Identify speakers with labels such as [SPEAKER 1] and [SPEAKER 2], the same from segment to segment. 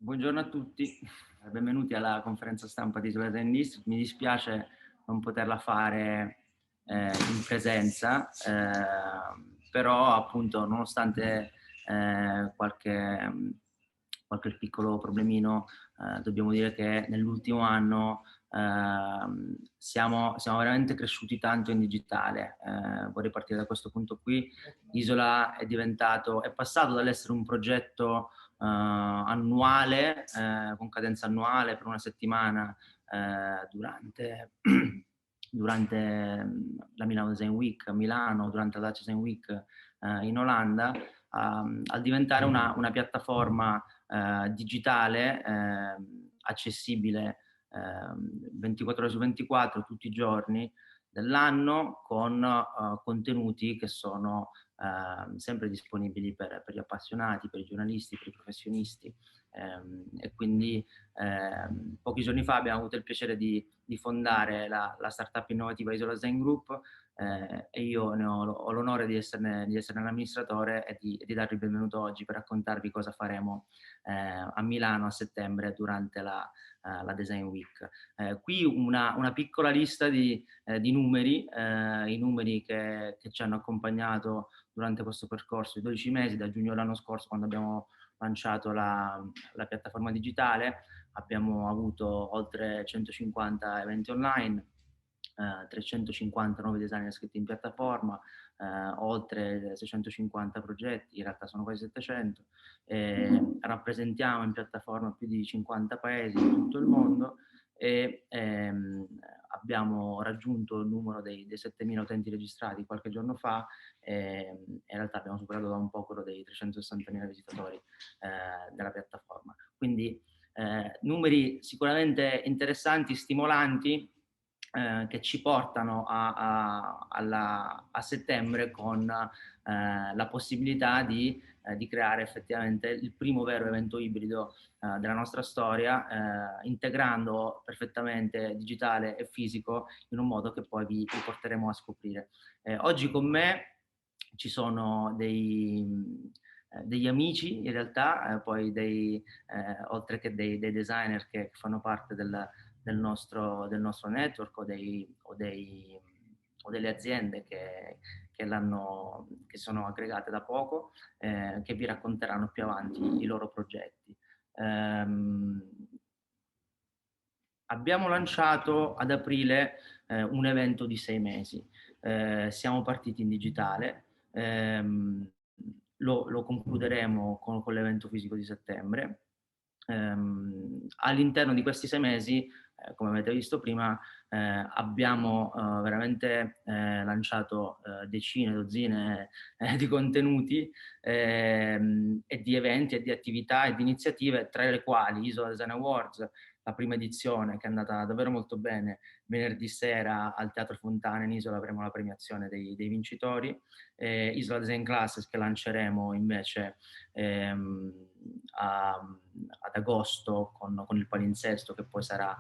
[SPEAKER 1] Buongiorno a tutti, benvenuti alla conferenza stampa di Isola Design District. Mi dispiace non poterla fare in presenza, però appunto nonostante qualche piccolo problemino, dobbiamo dire che nell'ultimo anno siamo veramente cresciuti tanto in digitale. Vorrei partire da questo punto qui. Isola è passato dall'essere un progetto annuale, con cadenza annuale per una settimana durante la Milano Design Week a Milano, durante la Dutch Design Week in Olanda, al diventare una piattaforma digitale accessibile 24 ore su 24 tutti i giorni dell'anno con contenuti che sono sempre disponibili per gli appassionati, per i giornalisti, per i professionisti. E quindi pochi giorni fa abbiamo avuto il piacere di fondare la startup innovativa Isola Design Group, e io ho l'onore di esserne l'amministratore e di darvi il benvenuto oggi per raccontarvi cosa faremo a Milano a settembre durante la Design Week. Qui una piccola lista di numeri, i numeri che ci hanno accompagnato durante questo percorso di 12 mesi, da giugno dell'anno scorso, quando abbiamo lanciato la piattaforma digitale. Abbiamo avuto oltre 150 eventi online, 350 nuovi designer iscritti in piattaforma, oltre 650 progetti, in realtà sono quasi 700. Rappresentiamo in piattaforma più di 50 paesi in tutto il mondo e abbiamo raggiunto il numero dei 7.000 utenti registrati qualche giorno fa, e in realtà abbiamo superato da un po' quello dei 360.000 visitatori della piattaforma. Quindi numeri sicuramente interessanti, stimolanti, che ci portano a settembre con la possibilità di creare effettivamente il primo vero evento ibrido della nostra storia, integrando perfettamente digitale e fisico in un modo che poi vi porteremo a scoprire. Oggi con me ci sono degli amici in realtà, poi oltre che dei designer che fanno parte del nostro network o delle aziende che sono aggregate da poco, che vi racconteranno più avanti i loro progetti. Ehm, Abbiamo lanciato ad aprile un evento di 6 mesi. Siamo partiti in digitale, lo concluderemo con l'evento fisico di settembre. All'interno di questi 6 mesi, come avete visto prima, abbiamo veramente lanciato decine, dozzine di contenuti e di eventi e di attività e di iniziative, tra le quali Isola Design Awards, la prima edizione che è andata davvero molto bene. Venerdì sera al Teatro Fontana in Isola avremo la premiazione dei vincitori, Isola Design Classes che lanceremo invece ad agosto con il palinsesto, che poi sarà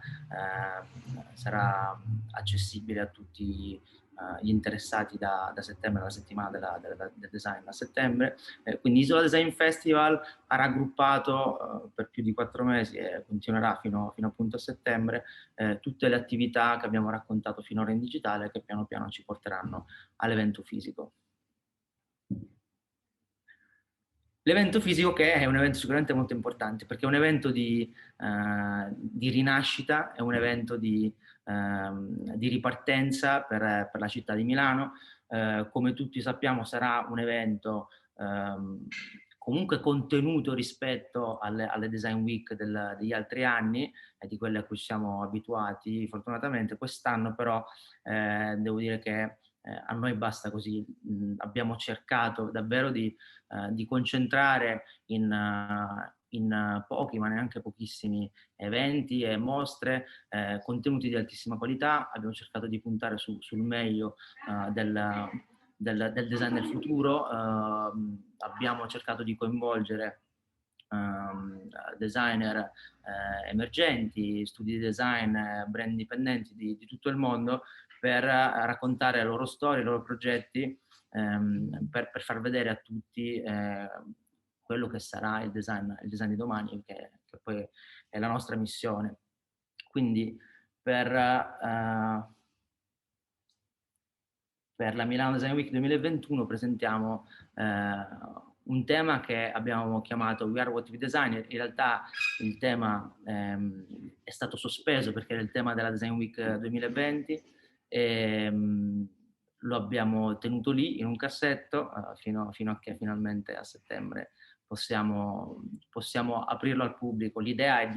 [SPEAKER 1] accessibile a tutti gli interessati da settembre, alla settimana del design a settembre. Quindi Isola Design Festival ha raggruppato per più di 4 mesi e continuerà fino appunto a settembre tutte le attività che abbiamo raccontato finora in digitale, che piano piano ci porteranno all'evento fisico. L'evento fisico, che è un evento sicuramente molto importante, perché è un evento di rinascita, è un evento di ripartenza per la città di Milano. Come tutti sappiamo sarà un evento comunque contenuto rispetto alle Design Week degli altri anni e di quelle a cui siamo abituati fortunatamente. Quest'anno però devo dire che a noi basta così. Abbiamo cercato davvero di concentrare in pochi, ma neanche pochissimi eventi e mostre, contenuti di altissima qualità. Abbiamo cercato di puntare sul meglio del design del futuro. Abbiamo cercato di coinvolgere designer emergenti, studi di design, brand indipendenti di tutto il mondo, per raccontare le loro storie, i loro progetti, per far vedere a tutti quello che sarà il design di domani, che che poi è la nostra missione. Quindi per la Milano Design Week 2021 presentiamo un tema che abbiamo chiamato We Are What We Design. In realtà il tema è stato sospeso perché era il tema della Design Week 2020 e lo abbiamo tenuto lì in un cassetto fino a che finalmente a settembre possiamo aprirlo al pubblico. L'idea è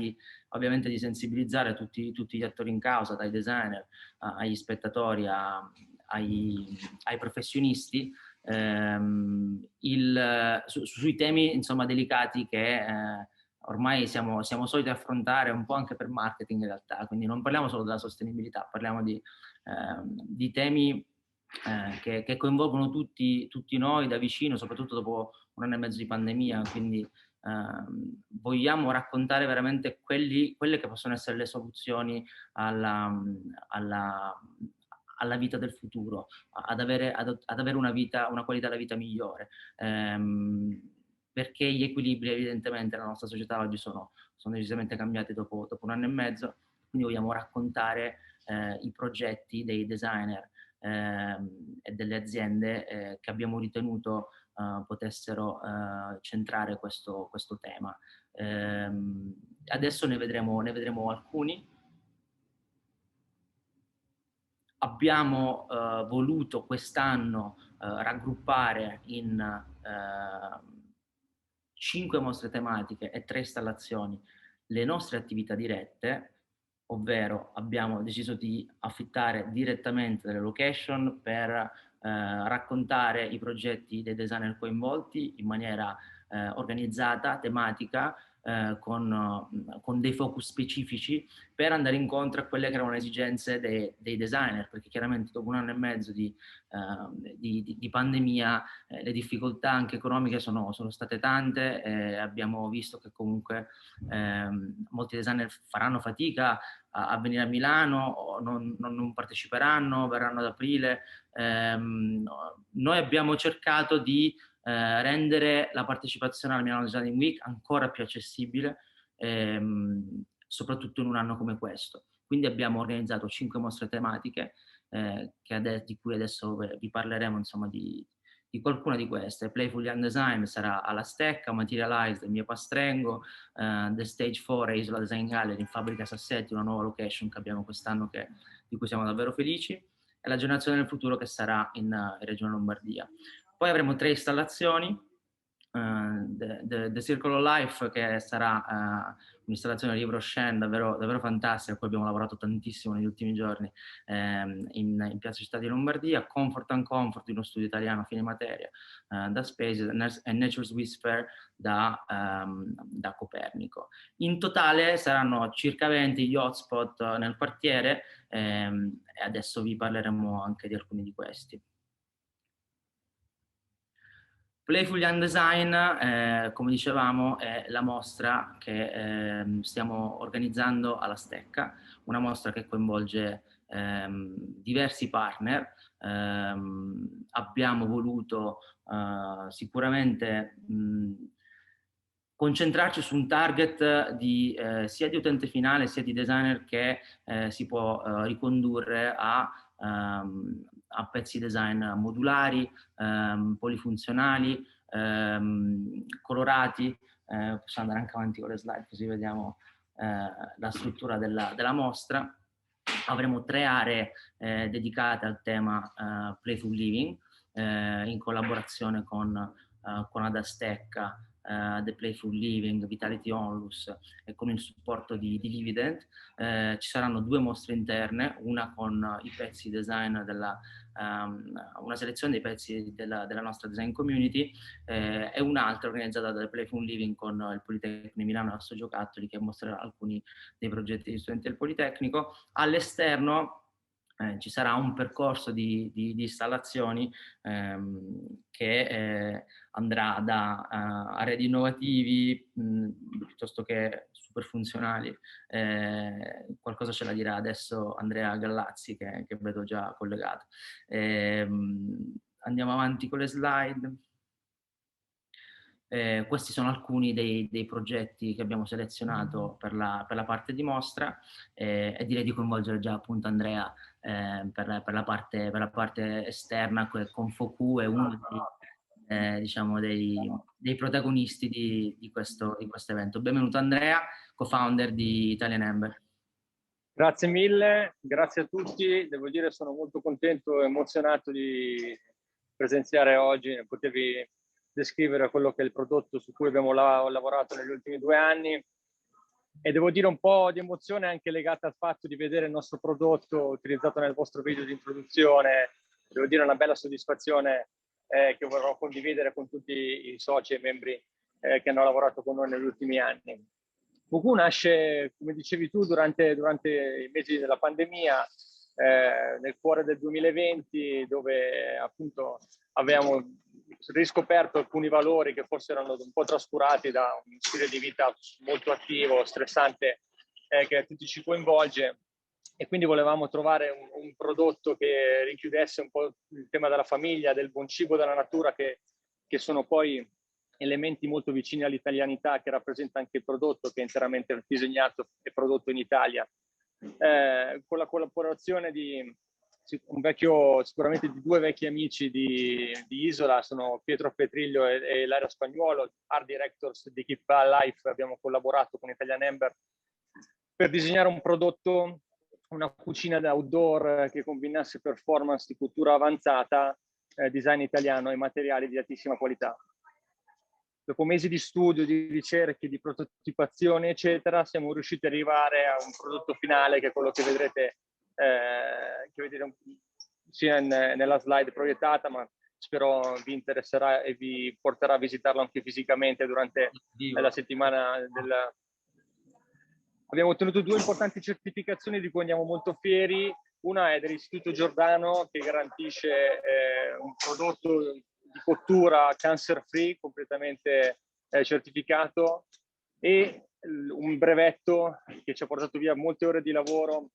[SPEAKER 1] ovviamente di sensibilizzare tutti gli attori in causa, dai designer agli spettatori, ai professionisti, sui temi insomma delicati che ormai siamo soliti affrontare un po' anche per marketing in realtà, quindi non parliamo solo della sostenibilità, parliamo di temi che coinvolgono tutti noi da vicino, soprattutto dopo un anno e mezzo di pandemia, quindi vogliamo raccontare veramente quelle che possono essere le soluzioni alla vita del futuro, ad avere una qualità della vita migliore. Perché gli equilibri evidentemente nella nostra società oggi sono decisamente cambiati dopo un anno e mezzo, quindi vogliamo raccontare i progetti dei designer e delle aziende che abbiamo ritenuto potessero centrare questo tema. Adesso ne vedremo alcuni. Abbiamo voluto quest'anno raggruppare in 5 mostre tematiche e 3 installazioni le nostre attività dirette, ovvero abbiamo deciso di affittare direttamente delle location per raccontare i progetti dei designer coinvolti in maniera organizzata, tematica, con dei focus specifici per andare incontro a quelle che erano le esigenze dei designer, perché chiaramente dopo un anno e mezzo di pandemia le difficoltà anche economiche sono state tante, abbiamo visto che comunque molti designer faranno fatica a venire a Milano, o non parteciperanno, verranno ad aprile. Noi abbiamo cercato di rendere la partecipazione alla Milano Design Week ancora più accessibile, soprattutto in un anno come questo. Quindi abbiamo organizzato 5 mostre tematiche di cui adesso vi parleremo, insomma, di qualcuna di queste. Playful Young Design sarà alla Stecca, Materialized in Mio Pastrengo, The Stage 4 a Isola Design Gallery in Fabbrica Sassetti, una nuova location che abbiamo quest'anno di cui siamo davvero felici, e la Generazione del Futuro che sarà in Regione Lombardia. Poi avremo 3 installazioni, The Circle of Life, che sarà un'installazione di libro Shen davvero fantastica, a cui abbiamo lavorato tantissimo negli ultimi giorni in Piazza Città di Lombardia, Comfort and Comfort, uno studio italiano a fine materia, da Space, e Nature's Whisper da Copernico. In totale saranno circa 20 gli hotspot nel quartiere e adesso vi parleremo anche di alcuni di questi. Playful Young Design, come dicevamo, è la mostra che stiamo organizzando alla Stecca, una mostra che coinvolge diversi partner. Abbiamo voluto sicuramente concentrarci su un target sia di utente finale sia di designer che si può ricondurre a pezzi design modulari, polifunzionali, colorati. Possiamo andare anche avanti con le slide così vediamo la struttura della mostra. Avremo 3 aree dedicate al tema Playful Living in collaborazione con Ada Stecca, The Playful Living, Vitality Onlus e con il supporto di Dividend. Ci saranno 2 mostre interne, una con i pezzi design una selezione dei pezzi della nostra design community e un'altra organizzata da The Playful Living con il Politecnico di Milano e Asso Giocattoli, che mostrerà alcuni dei progetti di studenti del Politecnico. All'esterno ci sarà un percorso di installazioni che andrà da arredi innovativi piuttosto che super funzionali. Qualcosa ce la dirà adesso Andrea Gallazzi che vedo già collegato. Andiamo avanti con le slide. Questi sono alcuni dei progetti che abbiamo selezionato per la parte di mostra, e direi di coinvolgere già appunto Andrea per la parte esterna, con Foku è uno diciamo dei protagonisti di questo evento. Benvenuto Andrea, co-founder di Italian Ember.
[SPEAKER 2] Grazie mille, grazie a tutti. Devo dire sono molto contento e emozionato di presenziare oggi e potervi descrivere quello che è il prodotto su cui abbiamo lavorato negli ultimi 2 anni. E devo dire un po' di emozione anche legata al fatto di vedere il nostro prodotto utilizzato nel vostro video di introduzione. Devo dire una bella soddisfazione che vorrò condividere con tutti i soci e membri che hanno lavorato con noi negli ultimi anni. Foku nasce, come dicevi tu, durante i mesi della pandemia, nel cuore del 2020, dove appunto avevamo riscoperto alcuni valori che forse erano un po' trascurati da un stile di vita molto attivo, stressante, che a tutti ci coinvolge. E quindi volevamo trovare un prodotto che richiudesse un po' il tema della famiglia, del buon cibo, della natura, che sono poi elementi molto vicini all'italianità, che rappresenta anche il prodotto, che è interamente disegnato e prodotto in Italia. Con la collaborazione sicuramente di 2 vecchi amici di Isola, sono Pietro Petriglio e Laria Spagnuolo, art directors di Keep Life. Abbiamo collaborato con Italian Ember per disegnare un prodotto, una cucina da outdoor che combinasse performance di cottura avanzata, design italiano e materiali di altissima qualità. Dopo mesi di studio, di ricerche, di prototipazione, eccetera, siamo riusciti ad arrivare a un prodotto finale che è quello che vedrete, sia nella slide proiettata, ma spero vi interesserà e vi porterà a visitarlo anche fisicamente durante la settimana del... Abbiamo ottenuto 2 importanti certificazioni di cui andiamo molto fieri. Una è dell'Istituto Giordano, che garantisce un prodotto di cottura cancer free, completamente certificato, e un brevetto che ci ha portato via molte ore di lavoro,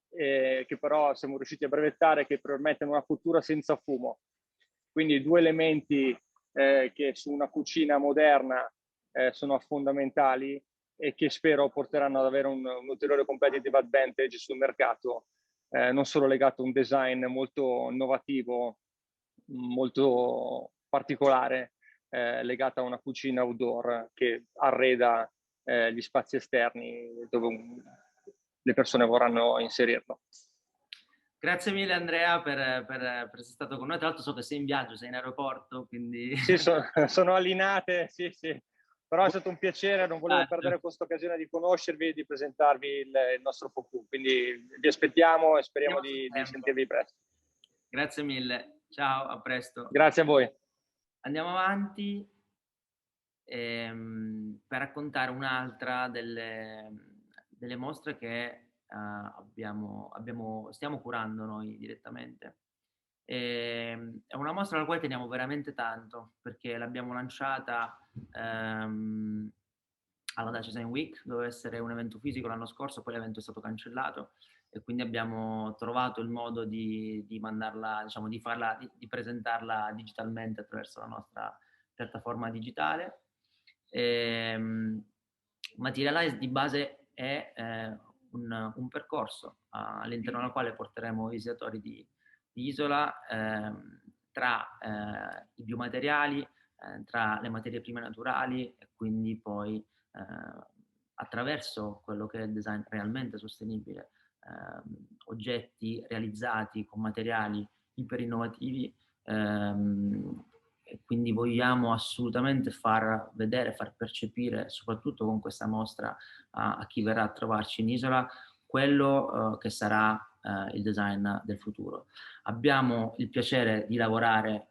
[SPEAKER 2] che però siamo riusciti a brevettare, che permettono una cottura senza fumo. Quindi 2 elementi che su una cucina moderna sono fondamentali e che spero porteranno ad avere un ulteriore competitive advantage sul mercato, non solo legato a un design molto innovativo, molto particolare, legata a una cucina outdoor che arreda gli spazi esterni dove le persone vorranno inserirlo.
[SPEAKER 1] Grazie mille Andrea per essere stato con noi. Tra l'altro so che sei in viaggio, sei in aeroporto, quindi...
[SPEAKER 2] Sì, sono allinate, sì. Però è stato un piacere, non volevo perdere questa occasione di conoscervi e di presentarvi il nostro Foku. Quindi vi aspettiamo e speriamo di sentirvi presto.
[SPEAKER 1] Grazie mille, ciao, a presto.
[SPEAKER 2] Grazie a voi.
[SPEAKER 1] Andiamo avanti per raccontare un'altra delle mostre che stiamo curando noi direttamente. È una mostra alla quale teniamo veramente tanto, perché l'abbiamo lanciata alla Dacia Design Week, doveva essere un evento fisico l'anno scorso, poi l'evento è stato cancellato e quindi abbiamo trovato il modo di mandarla, diciamo, di presentarla digitalmente attraverso la nostra piattaforma digitale. Materialize di base è un percorso all'interno del quale porteremo i visitatori di Isola tra i biomateriali, tra le materie prime naturali e quindi poi attraverso quello che è il design realmente sostenibile, oggetti realizzati con materiali iper innovativi, e quindi vogliamo assolutamente far vedere, far percepire, soprattutto con questa mostra a chi verrà a trovarci in Isola, quello che sarà il design del futuro. Abbiamo il piacere di lavorare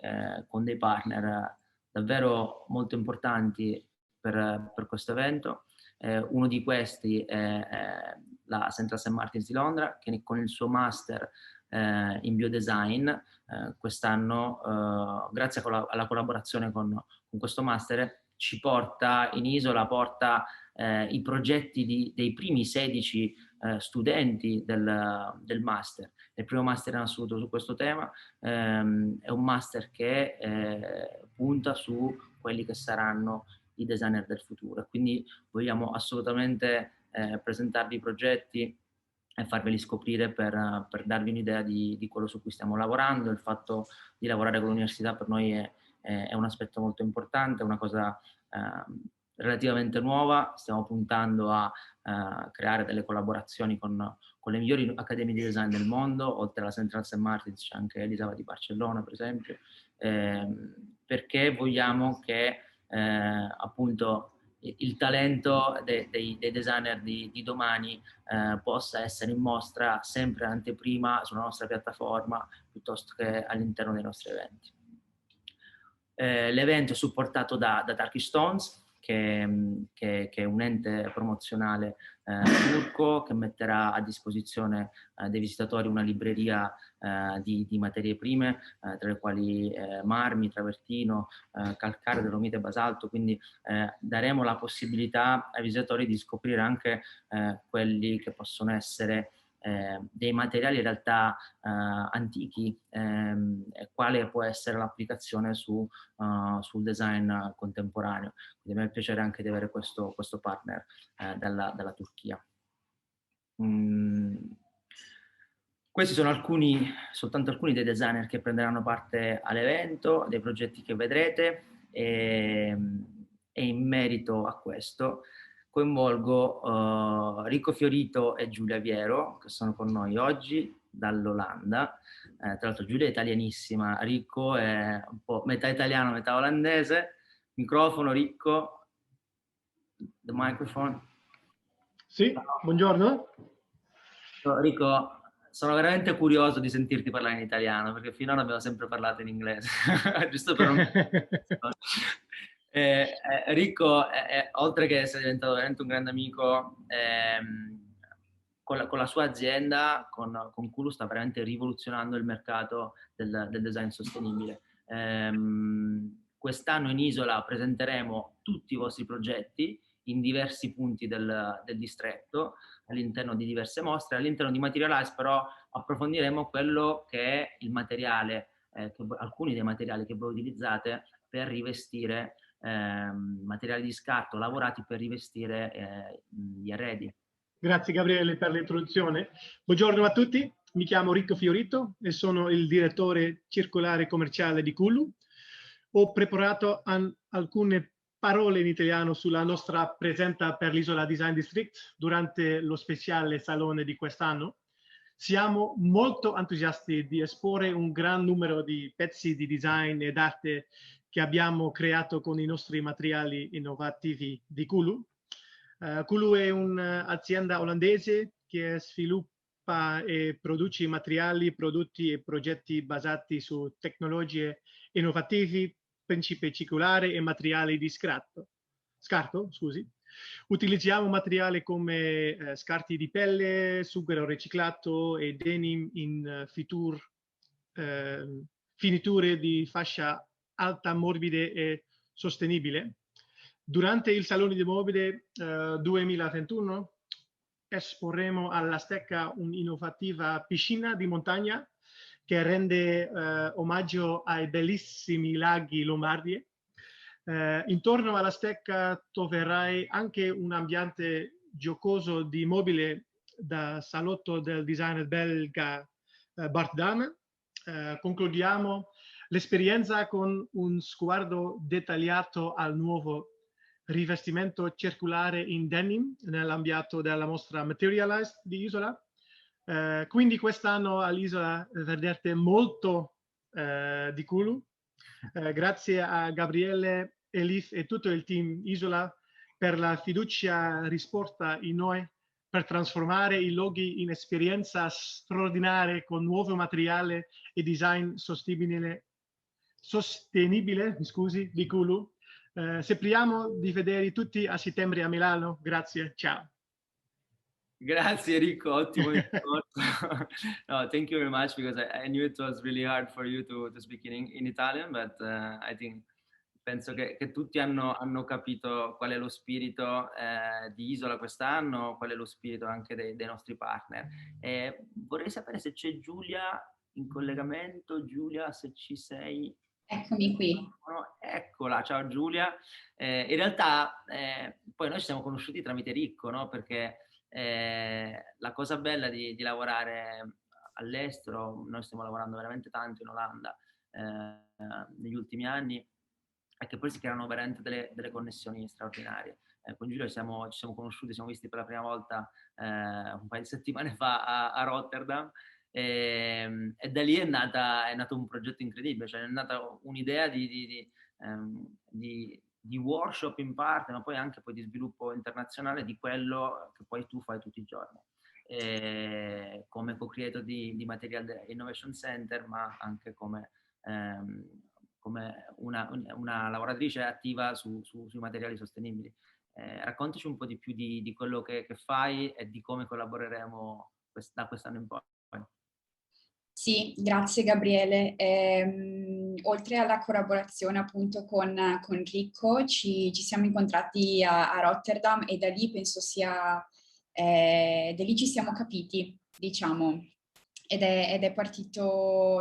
[SPEAKER 1] con dei partner davvero molto importanti per questo evento. Uno di questi è la Central St. Martins di Londra, che con il suo master in biodesign quest'anno, grazie alla collaborazione con questo master, ci porta in Isola, porta i progetti dei primi 16 studenti del master. È il primo master in assoluto su questo tema, è un master che punta su quelli che saranno i designer del futuro. Quindi vogliamo assolutamente presentarvi i progetti e farveli scoprire per darvi un'idea di quello su cui stiamo lavorando. Il fatto di lavorare con l'università per noi è un aspetto molto importante, è una cosa relativamente nuova. Stiamo puntando a creare delle collaborazioni con le migliori accademie di design del mondo. Oltre alla Central St. Martins c'è anche l'ISAVA di Barcellona, per esempio, perché vogliamo che appunto il talento dei designer di domani possa essere in mostra sempre anteprima sulla nostra piattaforma piuttosto che all'interno dei nostri eventi. L'evento è supportato da Turkish Stones, che è un ente promozionale turco che metterà a disposizione dei visitatori una libreria di materie prime, tra le quali marmi, travertino, calcare, dolomite e basalto. Quindi daremo la possibilità ai visitatori di scoprire anche quelli che possono essere dei materiali in realtà antichi, e quale può essere l'applicazione sul design contemporaneo. Quindi a me piacerebbe anche di avere questo partner dalla Turchia. Questi sono soltanto alcuni dei designer che prenderanno parte all'evento, dei progetti che vedrete, e in merito a questo coinvolgo Ricco Fiorito e Giulia Viero, che sono con noi oggi dall'Olanda. Tra l'altro Giulia è italianissima, Ricco è un po' metà italiano, metà olandese. Microfono, Ricco. The microphone.
[SPEAKER 3] Sì, buongiorno.
[SPEAKER 1] Ricco, sono veramente curioso di sentirti parlare in italiano, perché finora abbiamo sempre parlato in inglese, giusto per un... Ricco, oltre che essere diventato veramente un grande amico, con la sua azienda, con Kulu, sta veramente rivoluzionando il mercato del design sostenibile. Quest'anno in Isola presenteremo tutti i vostri progetti in diversi punti del distretto, all'interno di diverse mostre. All'interno di Materialize però approfondiremo quello che è il materiale, alcuni dei materiali che voi utilizzate per rivestire materiali di scarto lavorati per rivestire gli arredi.
[SPEAKER 3] Grazie Gabriele per l'introduzione. Buongiorno a tutti, mi chiamo Ricco Fiorito e sono il direttore circolare commerciale di Kulu. Ho preparato alcune parole in italiano sulla nostra presenza per l'Isola Design District durante lo speciale salone di quest'anno. Siamo molto entusiasti di esporre un gran numero di pezzi di design ed arte che abbiamo creato con i nostri materiali innovativi di Kulu. Kulu è un'azienda olandese che sviluppa e produce materiali, prodotti e progetti basati su tecnologie innovative, principi circolari e materiali di scarto. Utilizziamo materiali come scarti di pelle, sughero riciclato e denim in finiture di fascia alta, morbide e sostenibile. Durante il Salone di Mobile 2021 esporremo alla Stecca un'innovativa piscina di montagna che rende omaggio ai bellissimi laghi lombardi. Intorno alla Stecca troverai anche un ambiente giocoso di mobile da salotto del designer belga Bart Dame. Concludiamo l'esperienza con un sguardo dettagliato al nuovo rivestimento circolare in denim nell'ambito della mostra Materialize di Isola. Quindi quest'anno all'Isola vedrete molto di Kulu. Grazie a Gabriele, Elif e tutto il team Isola per la fiducia risposta in noi per trasformare i luoghi in esperienza straordinaria con nuovo materiale e design sostenibile di Kulu. Speriamo di vedere tutti a settembre a Milano. Grazie, ciao.
[SPEAKER 1] Grazie Ricco, ottimo discorso. No, thank you very much, because I knew it was really hard for you to speak in Italian, but I think penso che tutti hanno capito qual è lo spirito di Isola quest'anno, qual è lo spirito anche dei nostri partner. Vorrei sapere se c'è Giulia in collegamento. Giulia, se ci sei.
[SPEAKER 4] Eccomi qui.
[SPEAKER 1] Eccola, ciao Giulia. In realtà poi noi ci siamo conosciuti tramite Ricco, no? Perché la cosa bella di lavorare all'estero, noi stiamo lavorando veramente tanto in Olanda negli ultimi anni, è che poi si creano veramente delle connessioni straordinarie. Con Giulia ci siamo conosciuti, siamo visti per la prima volta un paio di settimane fa a Rotterdam. E da lì è nato un progetto incredibile, cioè è nata un'idea di workshop in parte, ma poi anche poi di sviluppo internazionale di quello che poi tu fai tutti i giorni. Come co-creator di Material Innovation Center, ma anche come una lavoratrice attiva sui materiali sostenibili. Raccontaci un po' di più di quello che fai e di come collaboreremo da quest'anno in poi.
[SPEAKER 4] Sì, grazie Gabriele. Oltre alla collaborazione appunto con Ricco, ci siamo incontrati a Rotterdam e da lì penso da lì ci siamo capiti, diciamo,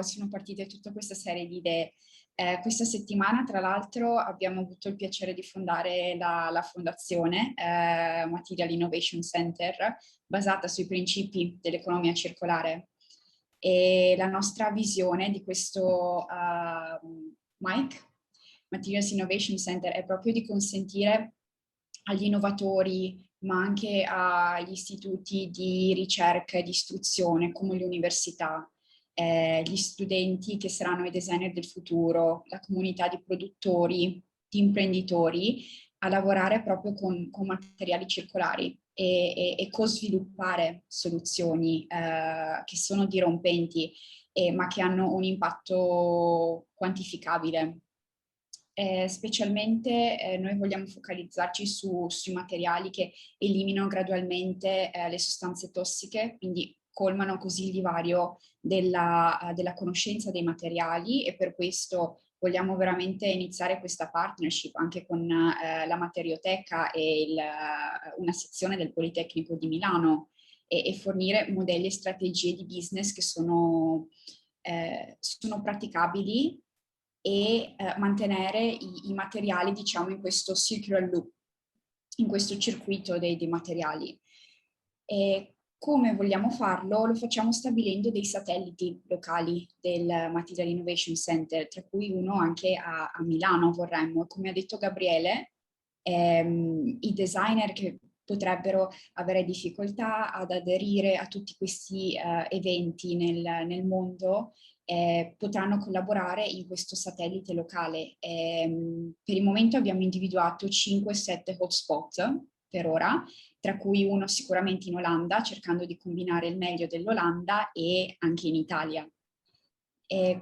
[SPEAKER 4] sono partite tutta questa serie di idee. Questa settimana, tra l'altro, abbiamo avuto il piacere di fondare la fondazione Material Innovation Center, basata sui principi dell'economia circolare. E la nostra visione di questo Materials Innovation Center è proprio di consentire agli innovatori, ma anche agli istituti di ricerca e di istruzione, come le università, gli studenti che saranno i designer del futuro, la comunità di produttori, di imprenditori, a lavorare proprio con materiali circolari e co-sviluppare soluzioni che sono dirompenti, ma che hanno un impatto quantificabile. Specialmente noi vogliamo focalizzarci sui materiali che eliminano gradualmente le sostanze tossiche, quindi colmano così il divario della conoscenza dei materiali, e per questo vogliamo veramente iniziare questa partnership anche con la Materioteca e una sezione del Politecnico di Milano e fornire modelli e strategie di business che sono praticabili e mantenere i materiali, diciamo, in questo circular loop, in questo circuito dei materiali. E come vogliamo farlo? Lo facciamo stabilendo dei satelliti locali del Material Innovation Center, tra cui uno anche a Milano vorremmo. Come ha detto Gabriele, i designer che potrebbero avere difficoltà ad aderire a tutti questi eventi nel mondo potranno collaborare in questo satellite locale. Per il momento abbiamo individuato 5-7 hotspot per ora, tra cui uno sicuramente in Olanda, cercando di combinare il meglio dell'Olanda e anche in Italia.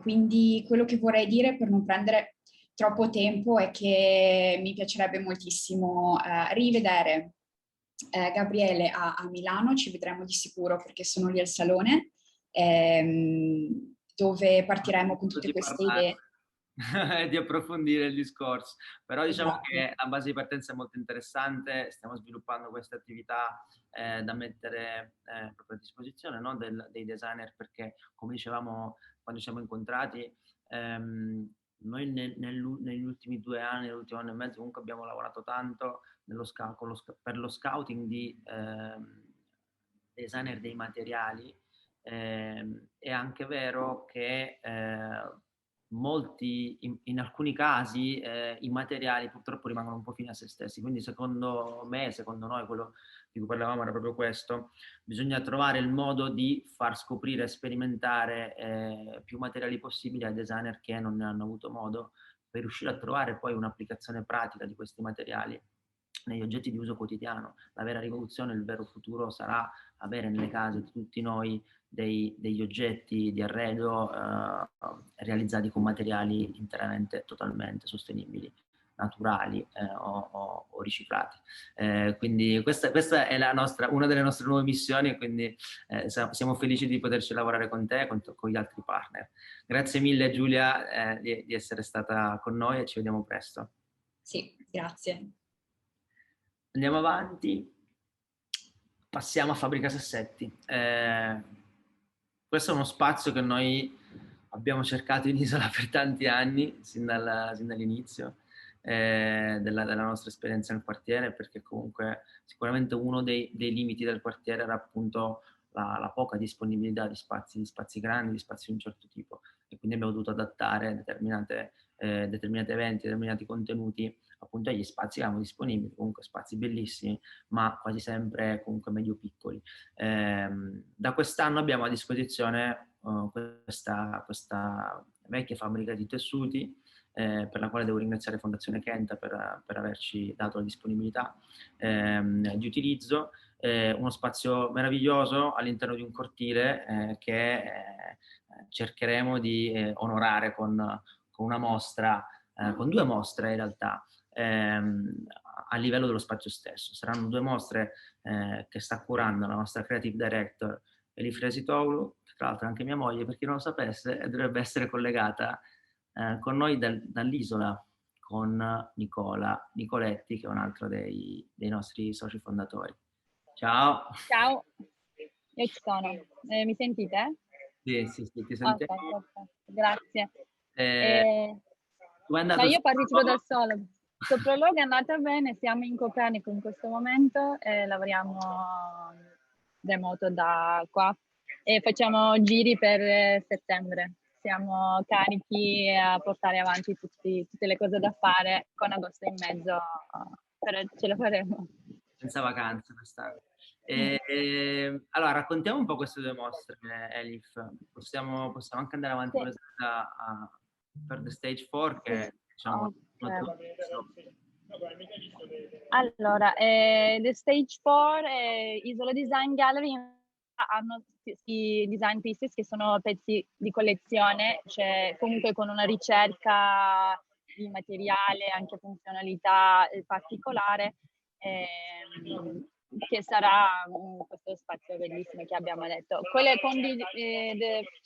[SPEAKER 4] Quindi quello che vorrei dire, per non prendere troppo tempo, è che mi piacerebbe moltissimo rivedere Gabriele a Milano. Ci vedremo di sicuro perché sono lì al salone, dove partiremo con tutte queste idee.
[SPEAKER 1] E di approfondire il discorso, però diciamo
[SPEAKER 4] Esatto.
[SPEAKER 1] che la base di partenza è molto interessante. Stiamo sviluppando queste attività da mettere proprio a disposizione, no? Dei designer, perché come dicevamo quando ci siamo incontrati, noi negli ultimi 2 anni, nell'ultimo anno e mezzo comunque abbiamo lavorato tanto per lo scouting di designer dei materiali. È anche vero che in alcuni casi i materiali purtroppo rimangono un po' fini a se stessi, quindi secondo me, secondo noi, quello di cui parlavamo era proprio questo: bisogna trovare il modo di far scoprire e sperimentare più materiali possibili ai designer che non ne hanno avuto modo, per riuscire a trovare poi un'applicazione pratica di questi materiali negli oggetti di uso quotidiano. La vera rivoluzione, il vero futuro sarà avere nelle case di tutti noi degli oggetti di arredo realizzati con materiali interamente, totalmente sostenibili, naturali o riciclati. Quindi questa è una delle nostre nuove missioni, e quindi siamo felici di poterci lavorare con te e con gli altri partner. Grazie mille Giulia di essere stata con noi, e ci vediamo presto.
[SPEAKER 4] Sì, grazie.
[SPEAKER 1] Andiamo avanti, passiamo a Fabbrica Sassetti. Questo è uno spazio che noi abbiamo cercato in isola per tanti anni, sin dall'inizio della nostra esperienza nel quartiere, perché comunque sicuramente uno dei limiti del quartiere era appunto la poca disponibilità di spazi grandi, di spazi di un certo tipo, e quindi abbiamo dovuto adattare determinati eventi, determinati contenuti appunto agli spazi che avevamo disponibili, comunque spazi bellissimi, ma quasi sempre comunque medio-piccoli. Da quest'anno abbiamo a disposizione questa vecchia fabbrica di tessuti, per la quale devo ringraziare Fondazione Kenta per averci dato la disponibilità di utilizzo, uno spazio meraviglioso all'interno di un cortile che cercheremo di onorare con una mostra, con 2 mostre in realtà, a livello dello spazio stesso. Saranno 2 mostre che sta curando la nostra creative director Elif Resitoğlu, che tra l'altro è anche mia moglie, per chi non lo sapesse, e dovrebbe essere collegata con noi dall'isola, con Nicola Nicoletti, che è un altro dei nostri soci fondatori. Ciao!
[SPEAKER 5] Ciao, io ci sono. Mi sentite?
[SPEAKER 1] Sì, ti sentiamo.
[SPEAKER 5] Ok, perfetto, grazie.
[SPEAKER 1] Tu è andato
[SPEAKER 5] Io partecipo da solo. Questo prologo è andato bene, siamo in Copernico in questo momento e lavoriamo remoto da qua e facciamo giri per settembre. Siamo carichi a portare avanti tutte le cose da fare con agosto in mezzo, però ce la faremo.
[SPEAKER 1] Senza vacanze quest'anno. Allora, raccontiamo un po' queste 2 mostre, Elif. Possiamo anche andare avanti con l'esame per The Stage 4, che diciamo...
[SPEAKER 5] Allora, The Stage 4 e Isola Design Gallery hanno questi design pieces che sono pezzi di collezione, cioè comunque con una ricerca di materiale, anche funzionalità particolare, che sarà questo spazio bellissimo che abbiamo detto. Quelle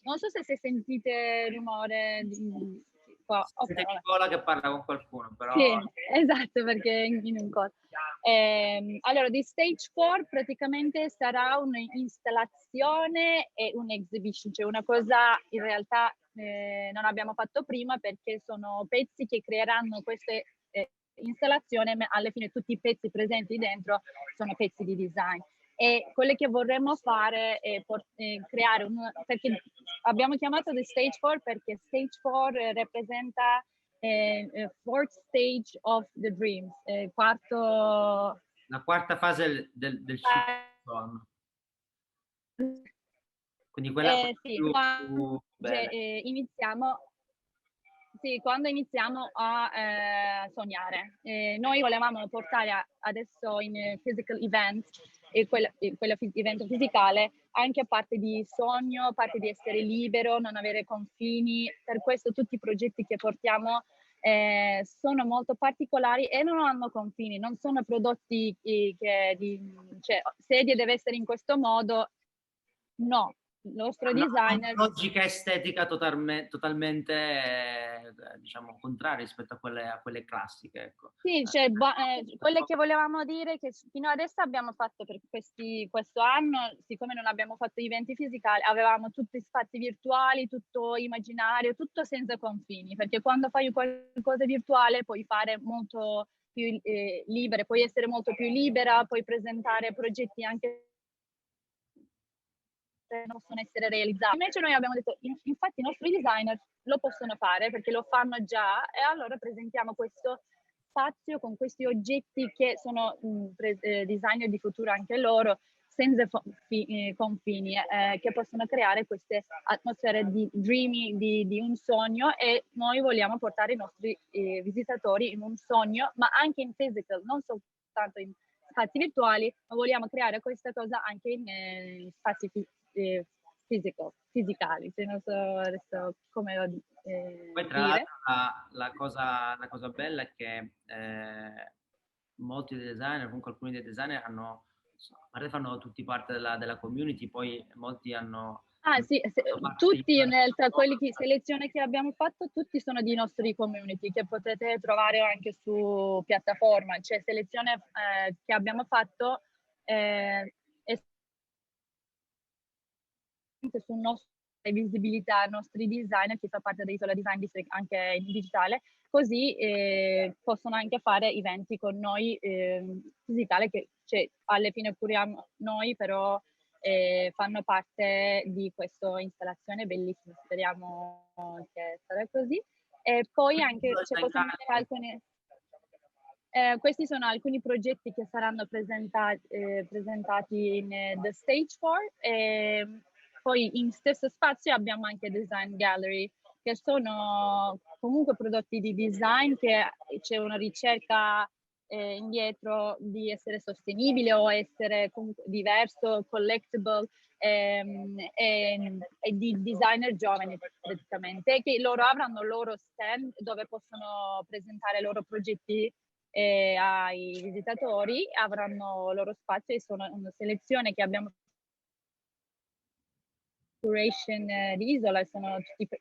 [SPEAKER 5] non so se sentite rumore qua.
[SPEAKER 1] Sente Nicola che parla con qualcuno, però...
[SPEAKER 5] Sì, esatto, perché in un corso. Allora, di Stage 4 praticamente sarà un'installazione e un'exhibition, cioè una cosa in realtà non abbiamo fatto prima, perché sono pezzi che creeranno queste installazioni, ma alla fine tutti i pezzi presenti dentro sono pezzi di design. E quello che vorremmo fare è creare perché abbiamo chiamato The Stage 4 perché Stage 4 rappresenta fourth stage of the dreams,
[SPEAKER 1] la quarta fase del ciclo. Quindi quella
[SPEAKER 5] sì,
[SPEAKER 1] più bella.
[SPEAKER 5] Quando iniziamo a sognare. Noi volevamo portare adesso in physical event, e quello evento fisicale, anche a parte di sogno, a parte di essere libero, non avere confini. Per questo tutti i progetti che portiamo sono molto particolari e non hanno confini, non sono prodotti cioè sedie deve essere in questo modo, no. Il nostro designer...
[SPEAKER 1] Una logica estetica totalmente diciamo contraria rispetto a quelle classiche, ecco.
[SPEAKER 5] Sì, cioè, quelle che volevamo dire che fino adesso abbiamo fatto per questo anno, siccome non abbiamo fatto eventi fisicali, avevamo tutti spazi virtuali, tutto immaginario, tutto senza confini, perché quando fai qualcosa virtuale puoi fare molto più libere, puoi essere molto più libera, puoi presentare progetti anche non possono essere realizzati. Invece noi abbiamo detto, infatti i nostri designer lo possono fare perché lo fanno già, e allora presentiamo questo spazio con questi oggetti che sono designer di futuro anche loro, senza confini, che possono creare queste atmosfere di dreamy, di un sogno, e noi vogliamo portare i nostri visitatori in un sogno, ma anche in physical, non soltanto in spazi virtuali, ma vogliamo creare questa cosa anche in spazi fisicali, se non so adesso come lo
[SPEAKER 1] Poi tra l'altro la cosa bella è che molti dei designer, comunque alcuni dei designer fanno tutti parte della community, poi molti hanno...
[SPEAKER 5] sì, tutti in realtà, quelli che selezione che abbiamo fatto, tutti sono di nostri community, che potete trovare anche su piattaforma, cioè selezione che abbiamo fatto è sul nostro visibilità ai nostri designer, chi fa parte dell'Isola Design District anche in digitale, così possono anche fare eventi con noi digitale, che alla fine curiamo noi, però fanno parte di questa installazione bellissima. Speriamo che sarà così. E poi anche possiamo vedere alcune. Questi sono alcuni progetti che saranno presentati in The Stage 4. Poi in stesso spazio abbiamo anche Design Gallery, che sono comunque prodotti di design, che c'è una ricerca indietro di essere sostenibile o essere comunque diverso, collectible, e di designer giovani praticamente, che loro avranno il loro stand dove possono presentare i loro progetti ai visitatori, avranno il loro spazio, e sono una selezione che abbiamo curation di Isola, sono tutti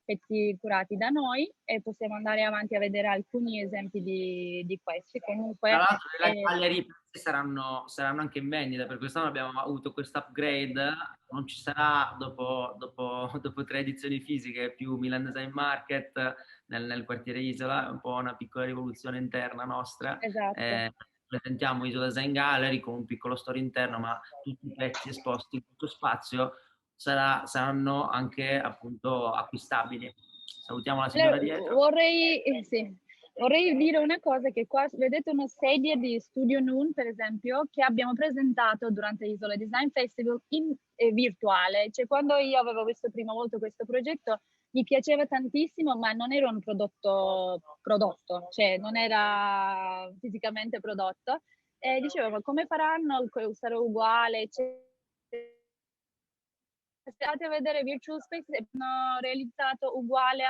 [SPEAKER 5] pezzi curati da noi, e possiamo andare avanti a vedere alcuni esempi di questi. Comunque,
[SPEAKER 1] tra l'altro le gallerie saranno anche in vendita, per quest'anno abbiamo avuto questo upgrade, non ci sarà dopo 3 edizioni fisiche più Milan Design Market nel quartiere Isola, è un po' una piccola rivoluzione interna nostra.
[SPEAKER 5] esatto.
[SPEAKER 1] Presentiamo Isola Design Gallery con un piccolo store interno, ma tutti i pezzi esposti in questo spazio saranno anche appunto acquistabili. Salutiamo la signora dietro.
[SPEAKER 5] Vorrei dire una cosa, che qua vedete una sedia di Studio Noon, per esempio, che abbiamo presentato durante l'Isola Design Festival in virtuale. Cioè, quando io avevo visto prima volta questo progetto, mi piaceva tantissimo, ma non era un prodotto, cioè non era fisicamente prodotto. E dicevo, ma come faranno? Sarà uguale, eccetera. Se andate a vedere Virtual Space, hanno realizzato uguale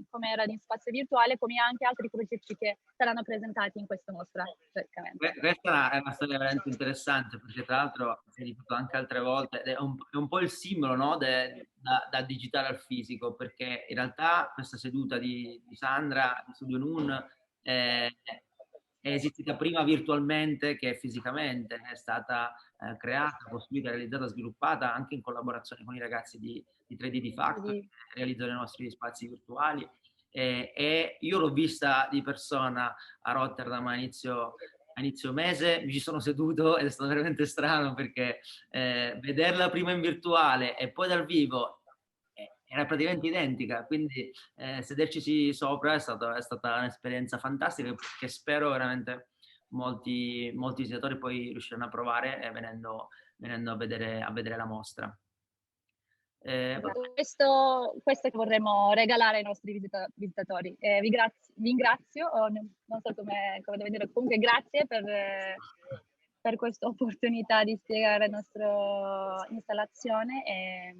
[SPEAKER 5] come era in spazio virtuale, come anche altri progetti che saranno presentati in questa mostra.
[SPEAKER 1] Questa è una storia veramente interessante, perché tra l'altro si è ripetuto anche altre volte, è un po' il simbolo, no, da digitale al fisico, perché in realtà questa seduta di Sandra di Studio Noon è esistita prima virtualmente che fisicamente, è stata creata, costruita, realizzata, sviluppata anche in collaborazione con i ragazzi di 3D di Facto, che realizzano i nostri spazi virtuali, e io l'ho vista di persona a Rotterdam a inizio mese, mi ci sono seduto ed è stato veramente strano, perché vederla prima in virtuale e poi dal vivo era praticamente identica, quindi sederci sopra è stata un'esperienza fantastica, che spero veramente molti visitatori poi riusciranno a provare venendo a vedere la mostra.
[SPEAKER 5] Questo che vorremmo regalare ai nostri visitatori. Vi ringrazio, non so come devo dire, comunque grazie per questa opportunità di spiegare la nostra installazione e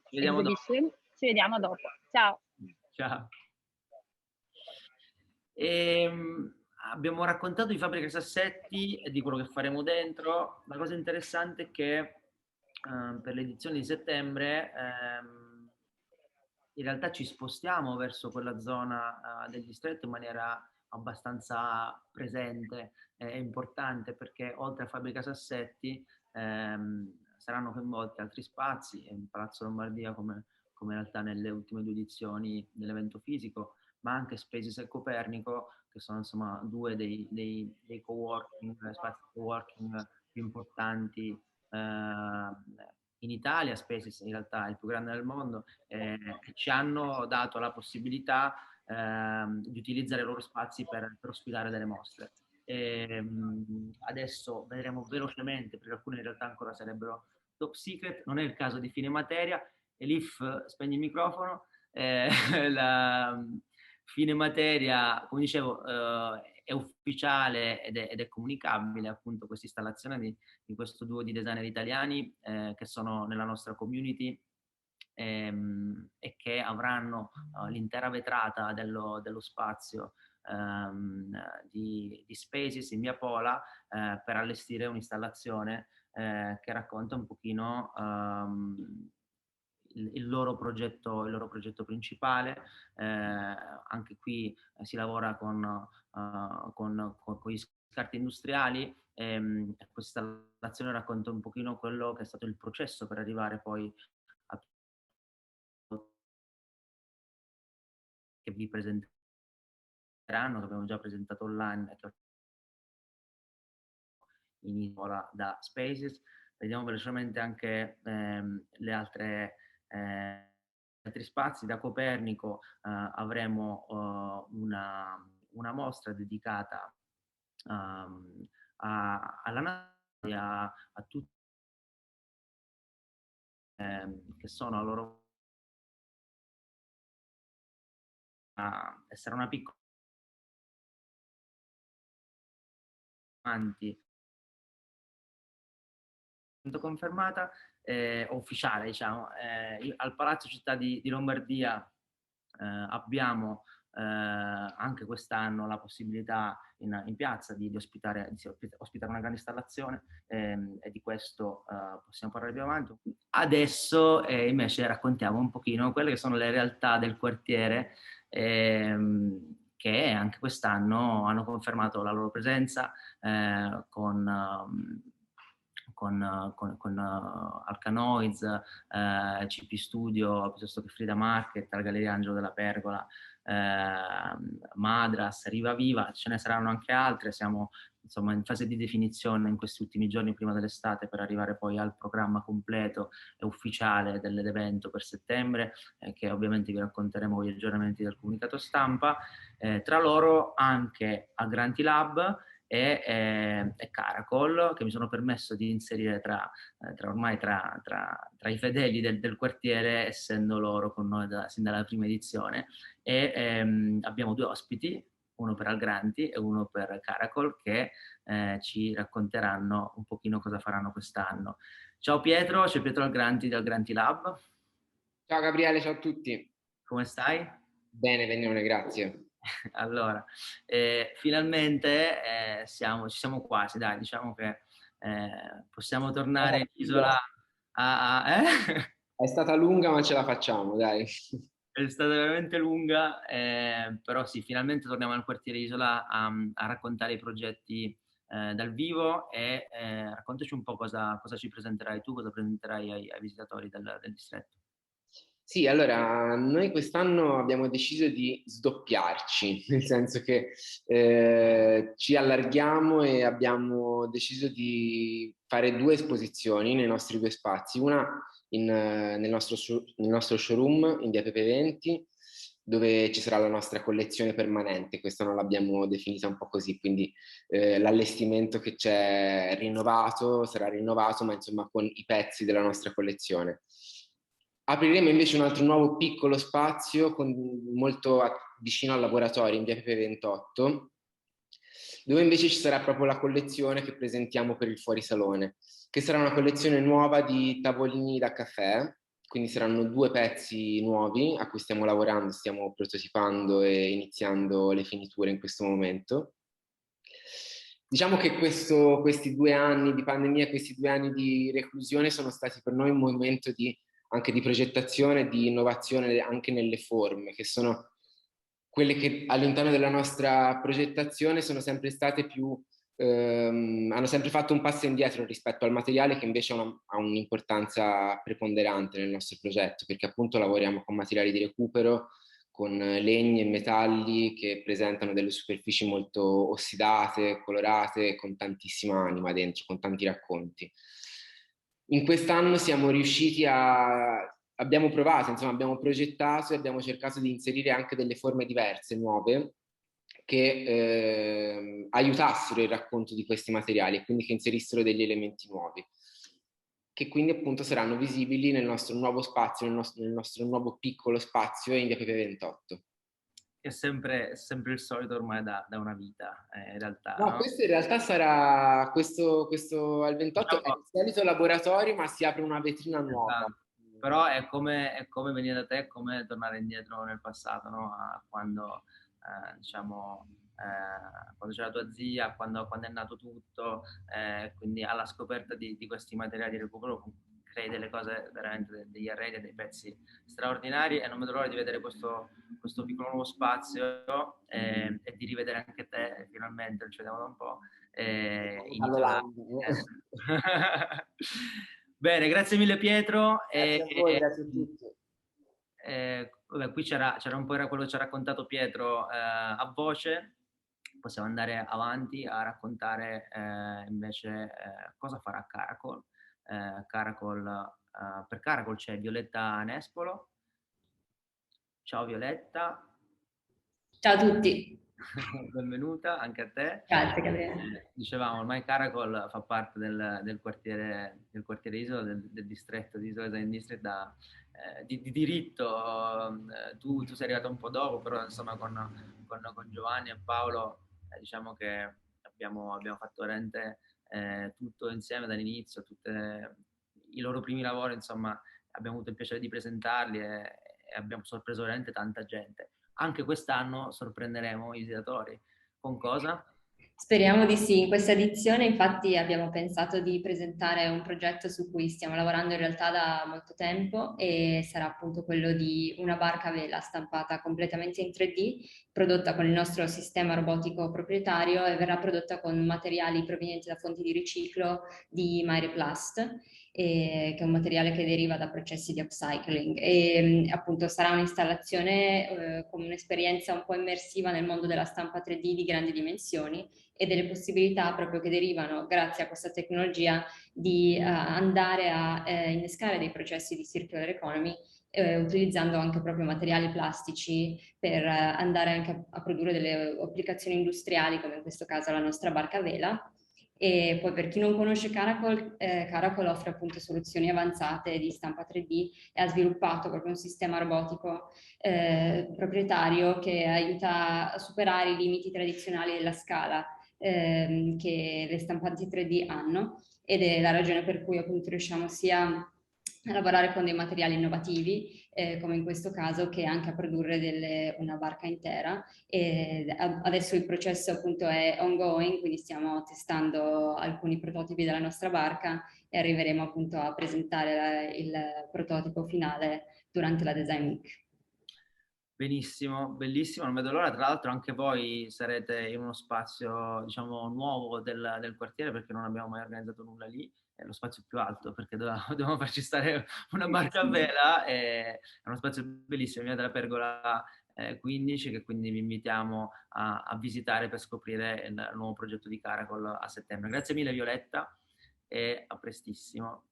[SPEAKER 5] exhibition. Ci vediamo dopo. Ciao.
[SPEAKER 1] Ciao. Abbiamo raccontato di Fabbrica Sassetti e di quello che faremo dentro. La cosa interessante è che per l'edizione di settembre in realtà ci spostiamo verso quella zona del distretto in maniera abbastanza presente e importante, perché oltre a Fabbrica Sassetti saranno coinvolti altri spazi, in Palazzo Lombardia come in realtà nelle ultime 2 edizioni dell'evento fisico, ma anche Spaces e Copernico, che sono insomma 2 dei co-working, spazi co-working più importanti in Italia. Spaces in realtà è il più grande del mondo, e ci hanno dato la possibilità di utilizzare i loro spazi per ospitare delle mostre. Adesso vedremo velocemente, perché alcune in realtà ancora sarebbero top secret, non è il caso di Fine Materia. Elif, spegni il microfono. La Fine Materia, come dicevo, è ufficiale ed è comunicabile, appunto, questa installazione di questo duo di designer italiani che sono nella nostra community e che avranno l'intera vetrata dello spazio di Spaces in via Pola per allestire un'installazione che racconta un pochino il loro progetto principale. Anche qui si lavora con gli scarti industriali. Questa installazione racconta un pochino quello che è stato il processo per arrivare poi che vi presenteranno, che abbiamo già presentato online, che in ora da Spaces. Vediamo velocemente anche le altre altri spazi. Da Copernico avremo una mostra dedicata alla natura, a tutti che sono a loro sarà una piccola confermata, ufficiale, diciamo. Al Palazzo Città di Lombardia abbiamo anche quest'anno la possibilità in piazza di ospitare una grande installazione, e di questo possiamo parlare più avanti. Adesso invece raccontiamo un pochino quelle che sono le realtà del quartiere, che anche quest'anno hanno confermato la loro presenza con Alcanoids, CP Studio, piuttosto che Frida Market, la Galleria Angelo della Pergola, Madras, Riva Viva. Ce ne saranno anche altre. Siamo insomma in fase di definizione in questi ultimi giorni prima dell'estate, per arrivare poi al programma completo e ufficiale dell'evento per settembre, che ovviamente vi racconteremo con gli aggiornamenti del comunicato stampa. Tra loro anche a Granti Lab e Caracol, che mi sono permesso di inserire tra i fedeli del quartiere, essendo loro con noi sin dalla prima edizione. E abbiamo due ospiti, uno per Algranti e uno per Caracol, che ci racconteranno un pochino cosa faranno quest'anno. Ciao Pietro, c'è Pietro Algranti del Granti Lab.
[SPEAKER 6] Ciao Gabriele, ciao a tutti.
[SPEAKER 1] Come stai?
[SPEAKER 6] Bene, Daniele, grazie.
[SPEAKER 1] Allora, finalmente ci siamo quasi, dai, diciamo che possiamo tornare in isola
[SPEAKER 6] È stata lunga, ma ce la facciamo, dai.
[SPEAKER 1] È stata veramente lunga, però sì, finalmente torniamo al quartiere Isola a raccontare i progetti dal vivo, e raccontaci un po' cosa ci presenterai tu, cosa presenterai ai visitatori del distretto.
[SPEAKER 6] Sì, allora, noi quest'anno abbiamo deciso di sdoppiarci, nel senso che ci allarghiamo e abbiamo deciso di fare due esposizioni nei nostri due spazi, una nel nostro showroom in via Pepe 20, dove ci sarà la nostra collezione permanente. Questa non l'abbiamo definita un po' così, quindi l'allestimento che c'è sarà rinnovato, ma insomma con i pezzi della nostra collezione. Apriremo invece un altro nuovo piccolo spazio molto vicino al laboratorio in via Pepe 28, dove invece ci sarà proprio la collezione che presentiamo per il fuorisalone, che sarà una collezione nuova di tavolini da caffè. Quindi saranno due pezzi nuovi a cui stiamo lavorando, stiamo prototipando e iniziando le finiture in questo momento. Diciamo che questi 2 anni di pandemia, questi 2 anni di reclusione sono stati per noi un momento anche di progettazione, di innovazione anche nelle forme, che sono quelle che all'interno della nostra progettazione sono sempre state hanno sempre fatto un passo indietro rispetto al materiale, che invece ha un'importanza preponderante nel nostro progetto, perché appunto lavoriamo con materiali di recupero, con legni e metalli che presentano delle superfici molto ossidate, colorate, con tantissima anima dentro, con tanti racconti. In quest'anno siamo riusciti abbiamo provato, insomma, abbiamo progettato e abbiamo cercato di inserire anche delle forme diverse, nuove, che aiutassero il racconto di questi materiali e quindi che inserissero degli elementi nuovi, che quindi appunto saranno visibili nel nostro nuovo spazio, nel nostro nuovo piccolo spazio in via Pepe 28.
[SPEAKER 1] È sempre il solito ormai da una vita, in realtà.
[SPEAKER 6] No,
[SPEAKER 1] no?
[SPEAKER 6] Questo in realtà sarà, questo al 28 è il solito laboratorio, ma si apre una vetrina nuova.
[SPEAKER 1] Esatto. Però è come venire da te, è come tornare indietro nel passato, no? Quando quando c'era tua zia, quando è nato tutto, quindi alla scoperta di questi materiali di recupero crei delle cose veramente, degli arredi e dei pezzi straordinari, e non vedo l'ora di vedere questo piccolo nuovo spazio e di rivedere anche te finalmente, ci vediamo da un po'. Bene, grazie mille Pietro.
[SPEAKER 6] Grazie a voi, grazie a tutti.
[SPEAKER 1] Vabbè, qui c'era un po' quello che ci ha raccontato Pietro a voce. Possiamo andare avanti a raccontare invece cosa farà Caracol. Per Caracol c'è Violetta Nespolo. Ciao Violetta.
[SPEAKER 7] Ciao a tutti.
[SPEAKER 1] Benvenuta anche a te.
[SPEAKER 7] Grazie Gabriele.
[SPEAKER 1] Dicevamo, ormai Caracol fa parte del quartiere Isola, del distretto di Isola Design District di diritto. Tu sei arrivato un po' dopo, però insomma con Giovanni e Paolo diciamo che abbiamo fatto veramente tutto insieme dall'inizio, tutti i loro primi lavori, insomma, abbiamo avuto il piacere di presentarli e abbiamo sorpreso veramente tanta gente. Anche quest'anno sorprenderemo i visitatori. Con cosa?
[SPEAKER 7] Speriamo di sì. In questa edizione infatti abbiamo pensato di presentare un progetto su cui stiamo lavorando in realtà da molto tempo e sarà appunto quello di una barca a vela stampata completamente in 3D, prodotta con il nostro sistema robotico proprietario e verrà prodotta con materiali provenienti da fonti di riciclo di Myreplast, che è un materiale che deriva da processi di upcycling e appunto sarà un'installazione con un'esperienza un po' immersiva nel mondo della stampa 3D di grandi dimensioni e delle possibilità proprio che derivano grazie a questa tecnologia di andare a innescare dei processi di circular economy utilizzando anche proprio materiali plastici per andare anche a produrre delle applicazioni industriali come in questo caso la nostra barca a vela. E poi per chi non conosce Caracol, Caracol offre appunto soluzioni avanzate di stampa 3D e ha sviluppato proprio un sistema robotico proprietario che aiuta a superare i limiti tradizionali della scala che le stampanti 3D hanno, ed è la ragione per cui appunto riusciamo sia a lavorare con dei materiali innovativi, come in questo caso, che anche a produrre una barca intera. E adesso il processo appunto è ongoing, quindi stiamo testando alcuni prototipi della nostra barca e arriveremo appunto a presentare il prototipo finale durante la Design Week.
[SPEAKER 1] Benissimo, bellissimo, non vedo l'ora. Tra l'altro anche voi sarete in uno spazio, diciamo, nuovo del quartiere, perché non abbiamo mai organizzato nulla lì. È lo spazio più alto, perché dobbiamo farci stare una barca a vela. È uno spazio bellissimo, via della Pergola 15, che quindi vi invitiamo a visitare per scoprire il nuovo progetto di Caracol a settembre. Grazie mille Violetta e a prestissimo.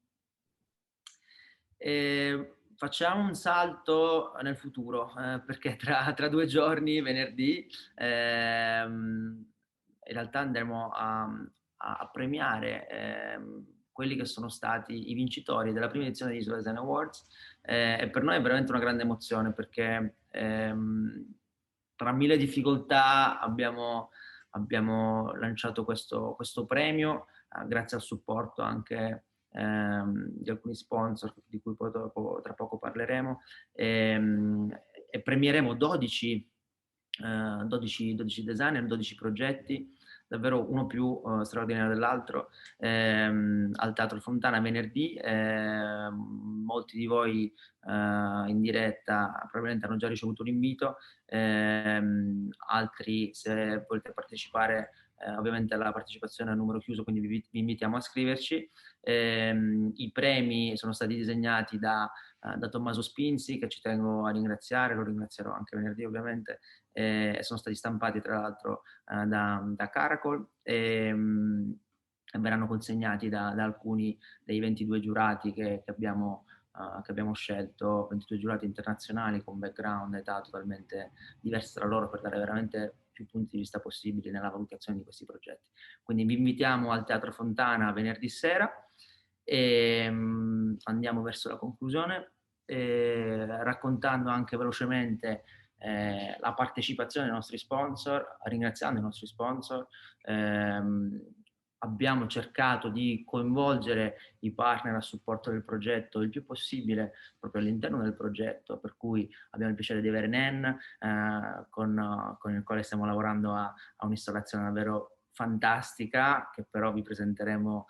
[SPEAKER 1] Facciamo un salto nel futuro, perché tra 2 giorni, venerdì, in realtà andremo a premiare quelli che sono stati i vincitori della prima edizione di Isola Design Awards, e per noi è veramente una grande emozione, perché tra mille difficoltà abbiamo lanciato questo premio, grazie al supporto anche di alcuni sponsor di cui poi tra poco parleremo, e premieremo 12 designer, 12 progetti, davvero uno più straordinario dell'altro, al Teatro Fontana venerdì. Molti di voi in diretta probabilmente hanno già ricevuto l'invito, altri, se volete partecipare, ovviamente la partecipazione è a numero chiuso, quindi vi invitiamo a scriverci. I premi sono stati disegnati da Tommaso Spinzi, che ci tengo a ringraziare, lo ringrazierò anche venerdì ovviamente, e sono stati stampati tra l'altro da Caracol e verranno consegnati da alcuni dei 22 giurati che abbiamo scelto, 22 giurati internazionali con background e età totalmente diversi tra loro, per dare veramente più punti di vista possibili nella valutazione di questi progetti. Quindi vi invitiamo al Teatro Fontana venerdì sera e andiamo verso la conclusione, raccontando anche velocemente la partecipazione dei nostri sponsor, ringraziando i nostri sponsor. Abbiamo cercato di coinvolgere i partner a supporto del progetto il più possibile proprio all'interno del progetto, per cui abbiamo il piacere di avere NEN, con il quale stiamo lavorando a un'installazione davvero fantastica, che però vi presenteremo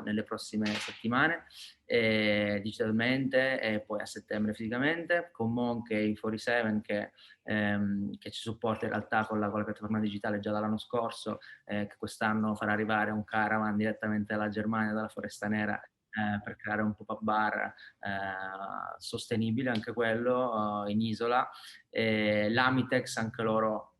[SPEAKER 1] nelle prossime settimane, digitalmente, e poi a settembre fisicamente, con Monkey 47 che ci supporta in realtà con la piattaforma digitale già dall'anno scorso, che quest'anno farà arrivare un caravan direttamente dalla Germania, dalla Foresta Nera, per creare un pop-up bar sostenibile, anche quello, in isola. L'Amitex, anche loro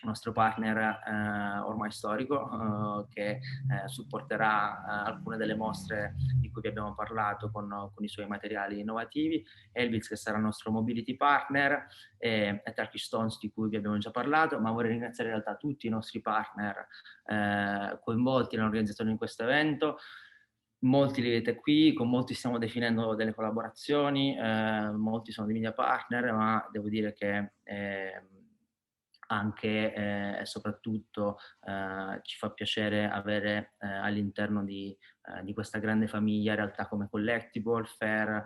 [SPEAKER 1] nostro partner ormai storico, che supporterà alcune delle mostre di cui vi abbiamo parlato con i suoi materiali innovativi, Helvitz che sarà il nostro mobility partner, e Turkish Stones di cui vi abbiamo già parlato, ma vorrei ringraziare in realtà tutti i nostri partner coinvolti nell'organizzazione di questo evento. Molti li vedete qui, con molti stiamo definendo delle collaborazioni, molti sono dei media partner, ma devo dire che anche e soprattutto ci fa piacere avere all'interno di questa grande famiglia realtà come Collectible, Fair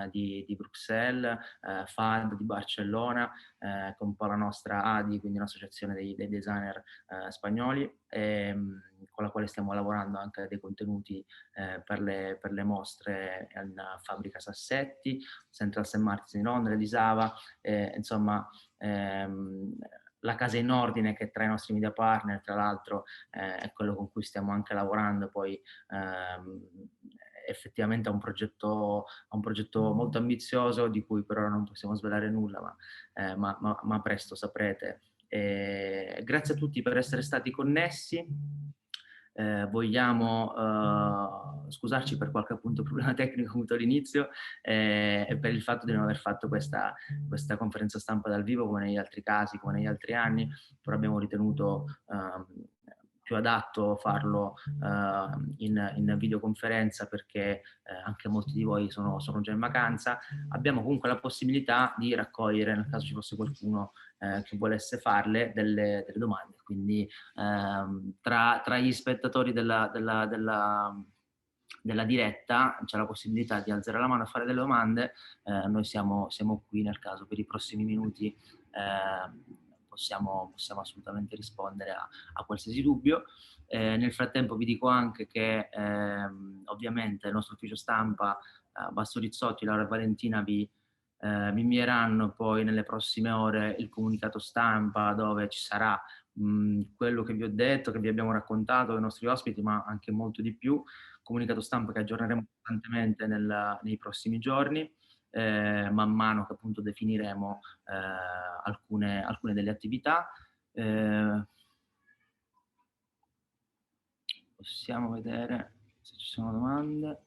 [SPEAKER 1] di Bruxelles, FAD di Barcellona, con un po' la nostra ADI, quindi un'associazione dei designer spagnoli, con la quale stiamo lavorando anche dei contenuti per le mostre in Fabbrica Sassetti, Central St. Martins di Londra, di Sava, insomma la casa in ordine, che tra i nostri media partner tra l'altro è quello con cui stiamo anche lavorando, poi effettivamente è un progetto molto ambizioso di cui per ora non possiamo svelare nulla, ma presto saprete. Grazie a tutti per essere stati connessi. Vogliamo scusarci per qualche appunto problema tecnico avuto all'inizio e per il fatto di non aver fatto questa conferenza stampa dal vivo come negli altri casi, come negli altri anni, però abbiamo ritenuto più adatto farlo in videoconferenza perché anche molti di voi sono già in vacanza. Abbiamo comunque la possibilità di raccogliere, nel caso ci fosse qualcuno che volesse farle, delle domande, quindi tra gli spettatori della diretta c'è la possibilità di alzare la mano e fare delle domande. Noi siamo qui nel caso per i prossimi minuti possiamo assolutamente rispondere a qualsiasi dubbio. Nel frattempo vi dico anche che ovviamente il nostro ufficio stampa Basso Rizzotti, Laura e Valentina vi invieranno poi nelle prossime ore il comunicato stampa dove ci sarà quello che vi ho detto, che vi abbiamo raccontato ai nostri ospiti, ma anche molto di più. Comunicato stampa che aggiorneremo costantemente nei prossimi giorni, man mano che appunto definiremo alcune delle attività. Possiamo vedere se ci sono domande.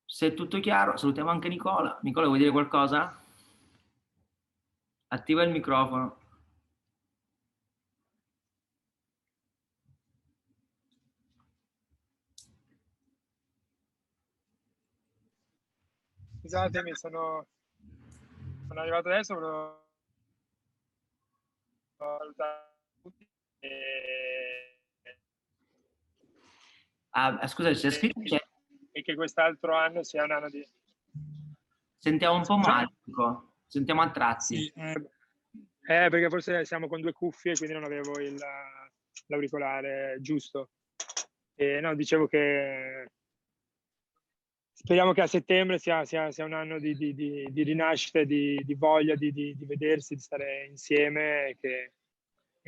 [SPEAKER 1] Se è tutto chiaro, salutiamo anche Nicola. Nicola, vuoi dire qualcosa? Attiva il microfono.
[SPEAKER 8] Scusatemi, sono arrivato adesso, volevo salutare tutti.
[SPEAKER 1] Scusa, c'è scritto
[SPEAKER 8] e che quest'altro anno sia un anno di...
[SPEAKER 1] Sentiamo un po' male, Nico. Sentiamo a tratti.
[SPEAKER 8] Sì, perché forse siamo con 2 cuffie, quindi non avevo l'auricolare giusto. No, dicevo che speriamo che a settembre sia un anno di rinascita, di voglia di vedersi, di stare insieme e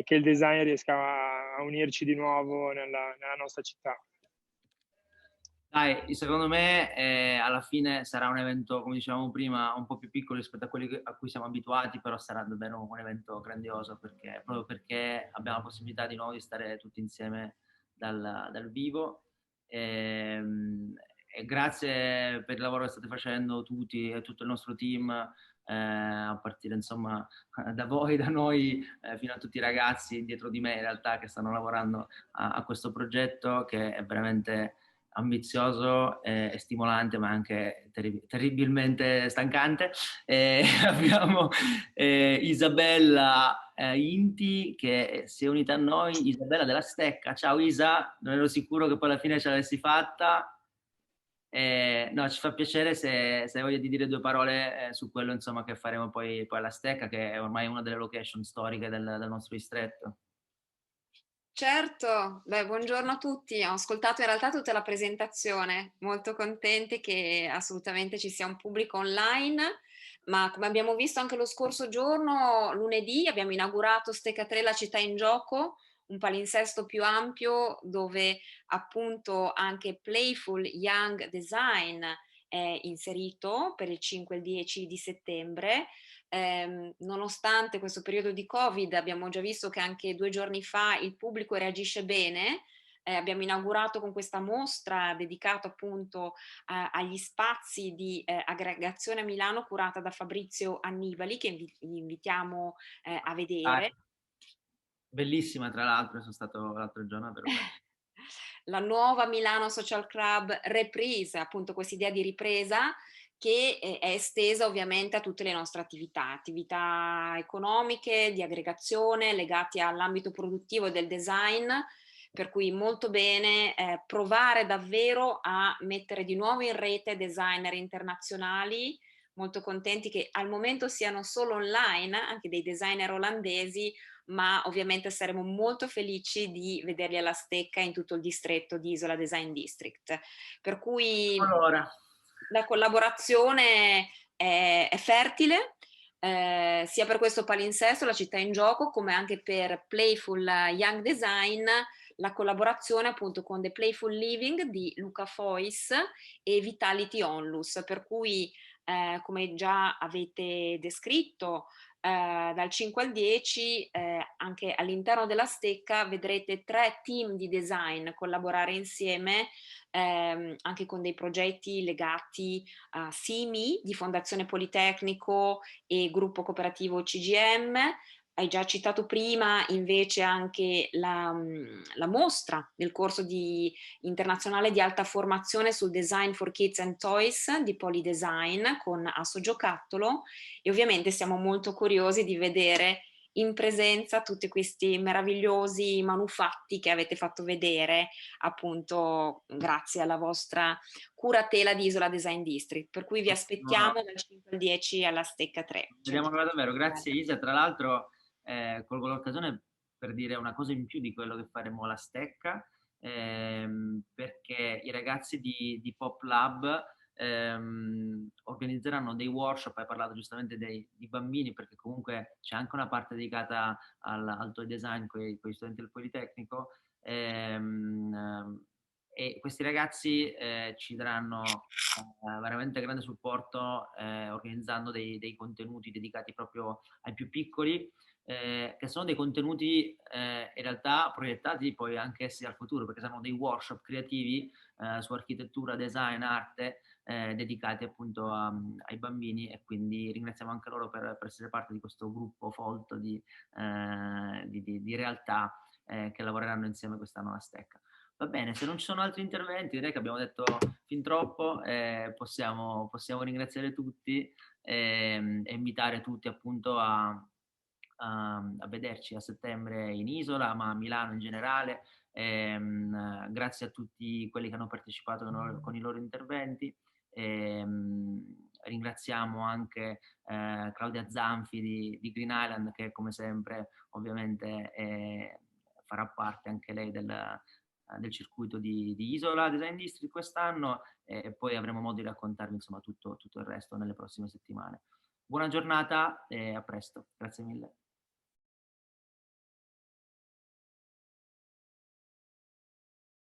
[SPEAKER 8] che il design riesca a unirci di nuovo nella nostra città.
[SPEAKER 1] Dai, secondo me alla fine sarà un evento, come dicevamo prima, un po' più piccolo rispetto a quelli a cui siamo abituati, però sarà davvero un evento grandioso proprio perché abbiamo la possibilità di nuovo di stare tutti insieme dal vivo. E grazie per il lavoro che state facendo tutti e tutto il nostro team, a partire insomma da voi, da noi, fino a tutti i ragazzi dietro di me in realtà che stanno lavorando a questo progetto che è veramente ambizioso e stimolante, ma anche terribilmente stancante. Abbiamo Isabella Inti che si è unita a noi, Isabella della Stecca. Ciao Isa, non ero sicuro che poi alla fine ce l'avessi fatta. No, ci fa piacere se hai voglia di dire 2 parole su quello insomma che faremo poi alla Stecca, che è ormai una delle location storiche del nostro distretto.
[SPEAKER 9] Certo, buongiorno a tutti. Ho ascoltato in realtà tutta la presentazione, molto contenti che assolutamente ci sia un pubblico online. ma come abbiamo visto anche lo scorso giorno, lunedì, abbiamo inaugurato Stecca 3 La città in gioco, un palinsesto più ampio dove appunto anche Playful Young Design è inserito per il 5 e il 10 di settembre. Nonostante questo periodo di Covid, abbiamo già visto che anche 2 giorni fa il pubblico reagisce bene. Abbiamo inaugurato con questa mostra dedicata appunto agli spazi di aggregazione a Milano curata da Fabrizio Annibali, che vi invitiamo a vedere.
[SPEAKER 1] Bellissima, tra l'altro, sono stato l'altro giorno per
[SPEAKER 9] La nuova Milano Social Club Reprise, appunto questa idea di ripresa che è estesa ovviamente a tutte le nostre attività economiche, di aggregazione, legati all'ambito produttivo del design, per cui molto bene provare davvero a mettere di nuovo in rete designer internazionali, molto contenti che al momento siano solo online, anche dei designer olandesi, ma ovviamente saremo molto felici di vederli alla Stecca in tutto il distretto di Isola Design District. Per cui la collaborazione è fertile, sia per questo palinsesto, La città in gioco, come anche per Playful Young Design, la collaborazione appunto con The Playful Living di Luca Fois e Vitality Onlus, per cui come già avete descritto, dal 5 al 10 anche all'interno della Stecca vedrete 3 team di design collaborare insieme anche con dei progetti legati a SIMI di Fondazione Politecnico e Gruppo Cooperativo CGM. Hai già citato prima invece anche la mostra del corso internazionale di alta formazione sul design for kids and toys di Polydesign con Asso Giocattolo, e ovviamente siamo molto curiosi di vedere in presenza tutti questi meravigliosi manufatti che avete fatto vedere appunto grazie alla vostra curatela di Isola Design District, per cui vi aspettiamo dal 5 al 10 alla Stecca 3.
[SPEAKER 1] Vediamo davvero, grazie Isa. Tra l'altro colgo l'occasione per dire una cosa in più di quello che faremo alla Stecca, perché i ragazzi di Pop Lab organizzeranno dei workshop. Hai parlato giustamente di bambini, perché comunque c'è anche una parte dedicata al toy design con gli studenti del Politecnico, e questi ragazzi ci daranno veramente grande supporto organizzando dei contenuti dedicati proprio ai più piccoli, che sono dei contenuti in realtà proiettati poi anche essi al futuro, perché saranno dei workshop creativi su architettura, design, arte, dedicati appunto ai bambini, e quindi ringraziamo anche loro per essere parte di questo gruppo folto di realtà che lavoreranno insieme quest'anno alla Stecca. Va bene, se non ci sono altri interventi, direi che abbiamo detto fin troppo, possiamo ringraziare tutti e invitare tutti appunto a vederci a settembre in Isola, ma a Milano in generale. Grazie a tutti quelli che hanno partecipato con i loro interventi. Ringraziamo anche Claudia Zanfi di Green Island, che come sempre ovviamente farà parte anche lei del circuito di Isola Design District quest'anno, e poi avremo modo di raccontarvi insomma tutto il resto nelle prossime settimane. Buona giornata e a presto, grazie mille.